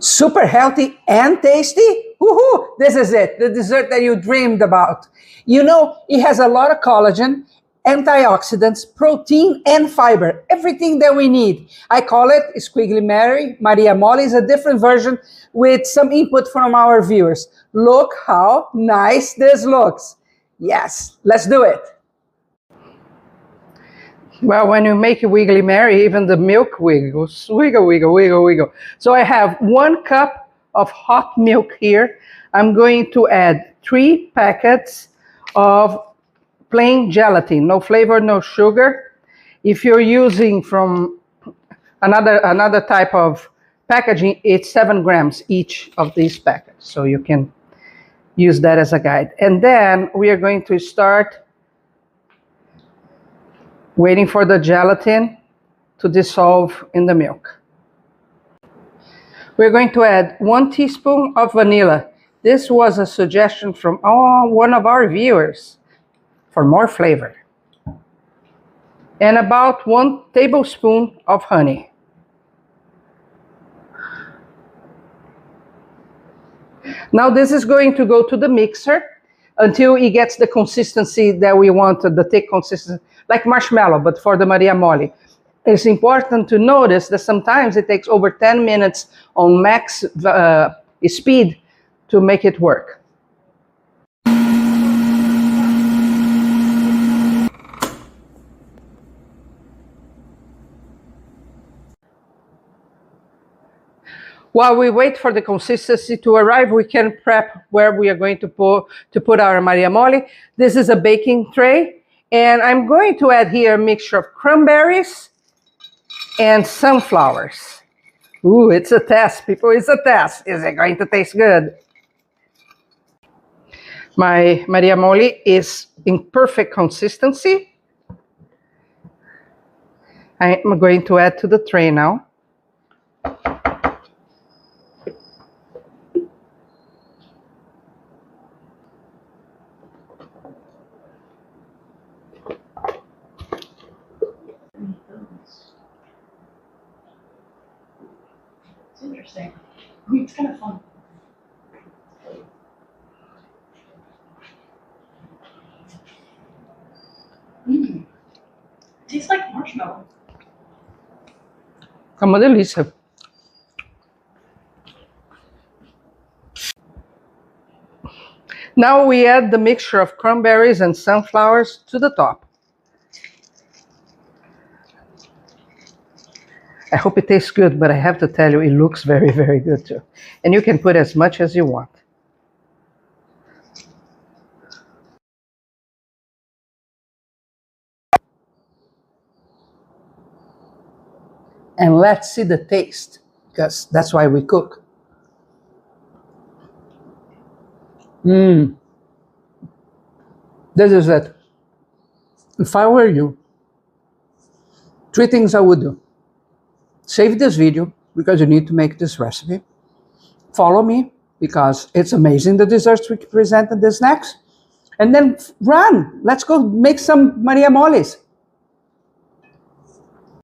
Super healthy and tasty? Woohoo! This is it, the dessert that you dreamed about. You know, it has a lot of collagen, antioxidants, protein, and fiber. Everything that we need. I call it Squiggly Mary. Maria Mole is a different version with some input from our viewers. Look how nice this looks. Yes, let's do it. Well, when you make a Wiggly Mary, even the milk wiggles. Wiggle, wiggle, wiggle, wiggle. So I have 1 cup of hot milk here. I'm going to add 3 packets of plain gelatin. No flavor, no sugar. If you're using from another type of packaging, it's 7 grams each of these packets. So you can use that as a guide. And then we are going to start waiting for the gelatin to dissolve in the milk. We're going to add 1 teaspoon of vanilla. This was a suggestion from one of our viewers for more flavor. And about 1 tablespoon of honey. Now this is going to go to the mixer until it gets the consistency that we want, the thick consistency, like marshmallow, but for the Maria Mole. It's important to notice that sometimes it takes over 10 minutes on max speed to make it work. While we wait for the consistency to arrive, we can prep where we are going to put our Maria Mole. This is a baking tray, and I'm going to add here a mixture of cranberries and sunflowers. Ooh, it's a test, people, it's a test. Is it going to taste good? My Maria Mole is in perfect consistency. I'm going to add to the tray now. It's interesting. I mean, it's kind of fun. Tastes like marshmallow. É uma delícia. Now we add the mixture of cranberries and sunflowers to the top. I hope it tastes good, but I have to tell you, it looks very, very good too. And you can put as much as you want. And let's see the taste, because that's why we cook. This is it. If I were you, 3 things I would do. Save this video, because you need to make this recipe. Follow me, because it's amazing the desserts we present in the snacks. And then run. Let's go make some Maria Moles.